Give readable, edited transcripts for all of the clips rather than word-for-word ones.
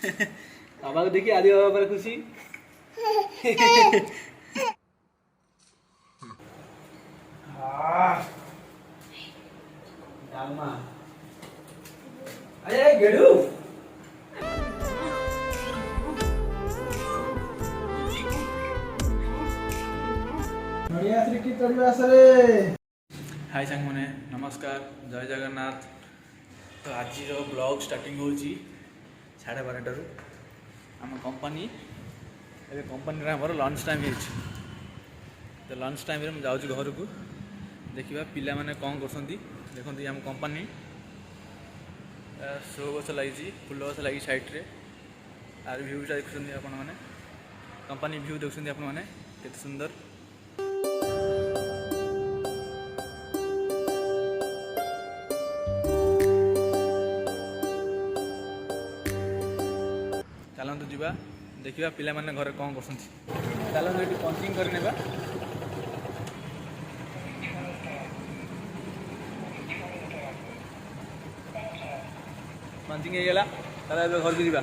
बाबा को देखिए आदि बाबा पर खुशी। डालमा अरे गेडू बढ़िया श्री की तोड़िया सरे। हाय सांग मैंने नमस्कार जय जगन्नाथ। तो आज ब्लॉग स्टार्टिंग होची 12:30 आम कंपनी ए कंपनी आमर लंच टाइम हो। तो लंच टाइम रे मुझे घर को देखा पिला माने कौन कर देखते आम कंपनी शो गछ लगी फुल गछ लगी साइड्रे आर भ्यूटा देखुं आपण मैंने कंपनी भ्यू देखुं आपण मैंने केते सुंदर। चलतु जा देखा पिला माने घरे कौन कर चलतु ये पंचिंग करने पंचिंग हो गला घर को जा।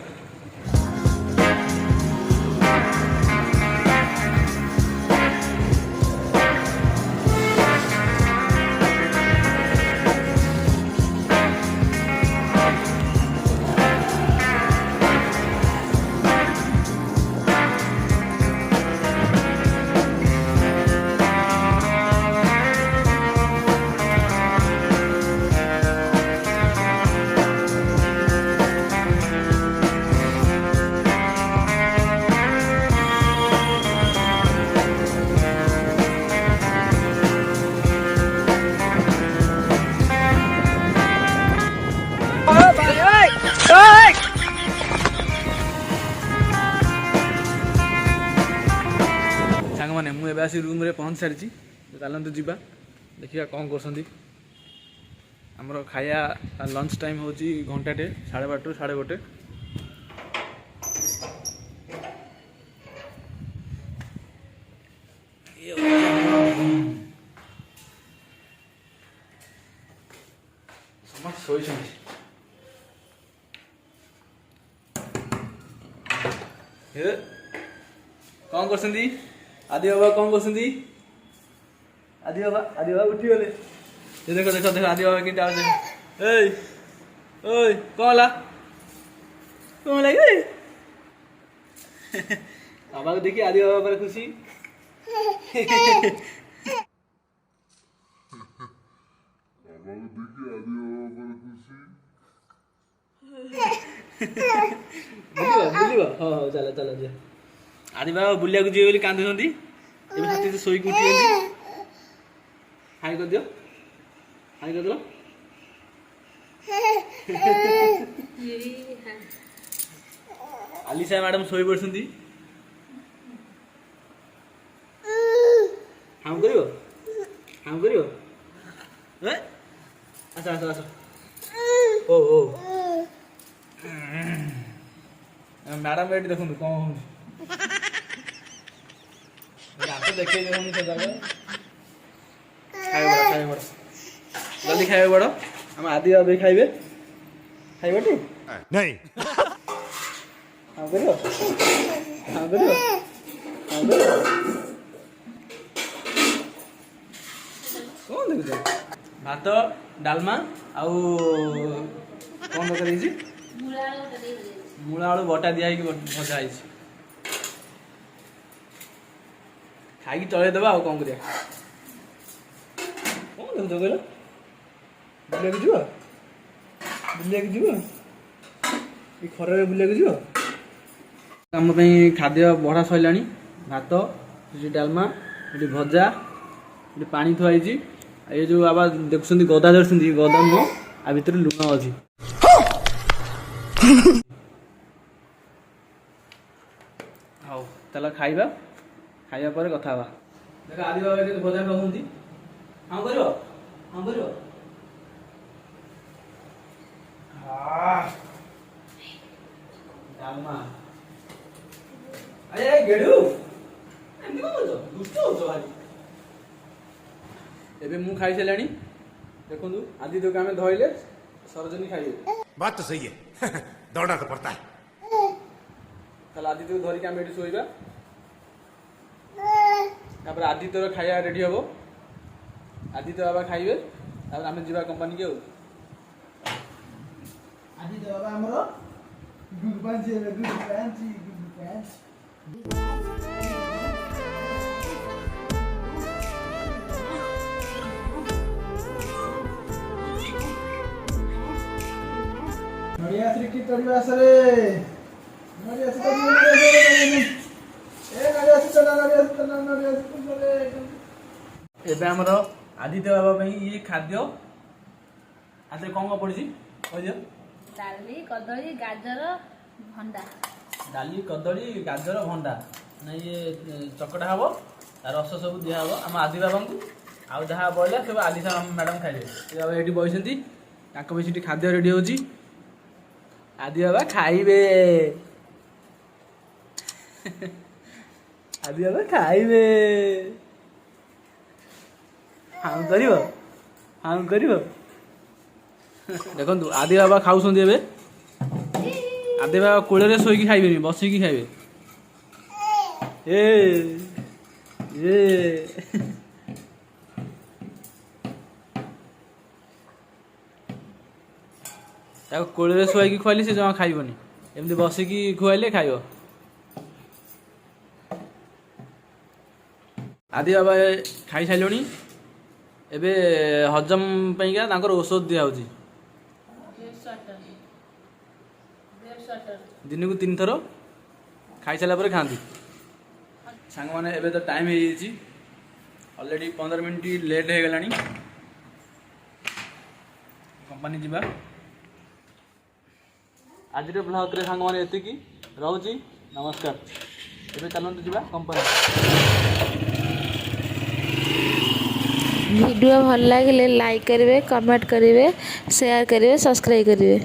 सांग मैंने मुझे आसी रूम रे पहुँच सारी चलतु जा देखा कौन कर आमर खाया लंच टाइम हूँ घंटाटे 12:30 1:30। समस्त शोई कौन कर आदि बाबा कौन कर आदि बाबा उठी गले देखो देखो देखो आदि बाबा कि कौन ला कौन लगे बाबा को देखिए आदि बाबा पर खुशी। बुझ हाँ चल चल जा आदि बाबा बुलिया को जी कांदुंट हाथी शोक उठी हाई कर दियो हाई कर दो। आलिशा मैडम शोई पड़ती हम कर आस आस आस ओ मैडम ये देखो कौन देखे जल्दी खाए बड़ हम आदि बाबा खाइबे खाइबे टी नहीं हाँ करियो हाँ करियो हाँ करियो कौन देखुଛ भात डालमा आउ कौन दरकार मूला आलू बटा दिया भजा है खाई चलैदेवा आ कौन करिया कौन देखुଛ कहल बुलिया जी खर बुलिया आम खाद्य बढ़ा सरला भात ये डालमा ये भजा ये पानी थुआई ये जो बाबा देखुं गदा धरती गदा नुह आ भितर लुण अच्छी हाँ चल खाइबा खाइबा पर कथा देख आदि बाबा के भजा कहते हाँ कर हाँ कर डालमा अरे गेडू एमती कौन कर दुष्ट हो भारी एबे मु खाई सारे देखु आदि तो आम धोइले सरजनी खाइए बात तो सही है दौड़ना तो पड़ता है। ତାହେଲେ ଆଦିତ୍ୟକୁ ଧରିକି ଆମେ ଏଠି ଶୋଇବା। ତାପରେ ଆଦିତ୍ୟର ଖାଇବା ରେଡ଼ି ହେବ। ଆଦିତ୍ୟ ବାବା ଖାଇବେ, ତାପରେ ଆମେ ଯିବା କମ୍ପାନୀକି ଆଉ। ଆଦିତ୍ୟ ବାବା ଆମର ଗୁଡ୍ ପାଞ୍ଚ ହେବେ, ଗୁଡ୍ ପାଞ୍ଚ। ନଡ଼ିଆ ଶ୍ରୀକି ତୋଳିବା ଆସରେ। ନଡ଼ିଆ ଶ୍ରୀ ତୋଳିବା, ଏବେ ଆମର ଆଦିତ୍ୟ ବାବା ପାଇଁ ଇଏ ଖାଦ୍ୟ। ଆଦିତ୍ୟ କ'ଣ କ'ଣ ପଡ଼ିଛି କହିଦିଅ। ଡାଲି, କଦଳୀ, ଗାଜର, ଭଣ୍ଡା। ଡାଲି, କଦଳୀ, ଗାଜର, ଭଣ୍ଡା ନା ଇଏ ଚକଟା ହେବ, ତା ରସ ସବୁ ଦିଆହେବ ଆମ ଆଦି ବାବାଙ୍କୁ। ଆଉ ଯାହା ବଳିଲା ସବୁ ଆଦିଶା ମ୍ୟାଡ଼ାମ୍ ଖାଇବେ। ସେ ବାବା ଏଠି ବସିଛନ୍ତି, ତାଙ୍କ ପାଇଁ ସେଠି ଖାଦ୍ୟ ରେଡ଼ି ହେଉଛି। ଆଦି ବାବା ଖାଇବେ, ଆଦି ବାବା ଖାଇବେ। ହାଁ କରିବ, ହାଁ କରିବ। ଦେଖନ୍ତୁ ଆଦି ବାବା ଖାଉଛନ୍ତି ଏବେ। ଆଦି ବାବା କୋଳରେ ଶୋଇକି ଖାଇବେନି, ବସିକି ଖାଇବେ। ଏ ତାକୁ କୋଳରେ ଶୁଆଇକି ଖୁଆଇଲେ ସେ ଜମା ଖାଇବନି, ଏମିତି ବସିକି ଖୁଆଇଲେ ଖାଇବ। ଆଦି ବାବା ଖାଇସାରିଲେଣି। ଏବେ ହଜମ ପାଇଁକା ତାଙ୍କର ଔଷଧ ଦିଆହେଉଛି। ଦିନକୁ 3 ଥର ଖାଇସାରିଲା ପରେ ଖାଆନ୍ତି। ସାଙ୍ଗମାନେ ଏବେ ତ ଟାଇମ୍ ହେଇଯାଇଛି, ଅଲରେଡ଼ି 15 ମିନିଟ୍ ଲେଟ୍ ହେଇଗଲାଣି। କମ୍ପାନୀ ଯିବା। ଆଜିର ବ୍ଲଗ୍ରେ ସାଙ୍ଗମାନେ ଏତିକି ରହୁଛି। ନମସ୍କାର। ଏବେ ଚାଲନ୍ତୁ ଯିବା କମ୍ପାନୀ। ଭିଡ଼ିଓ ଭଲ ଲାଗିଲେ ଲାଇକ୍ କରିବେ, କମେଣ୍ଟ କରିବେ, ସେୟାର କରିବେ, ସବସ୍କ୍ରାଇବ୍ କରିବେ।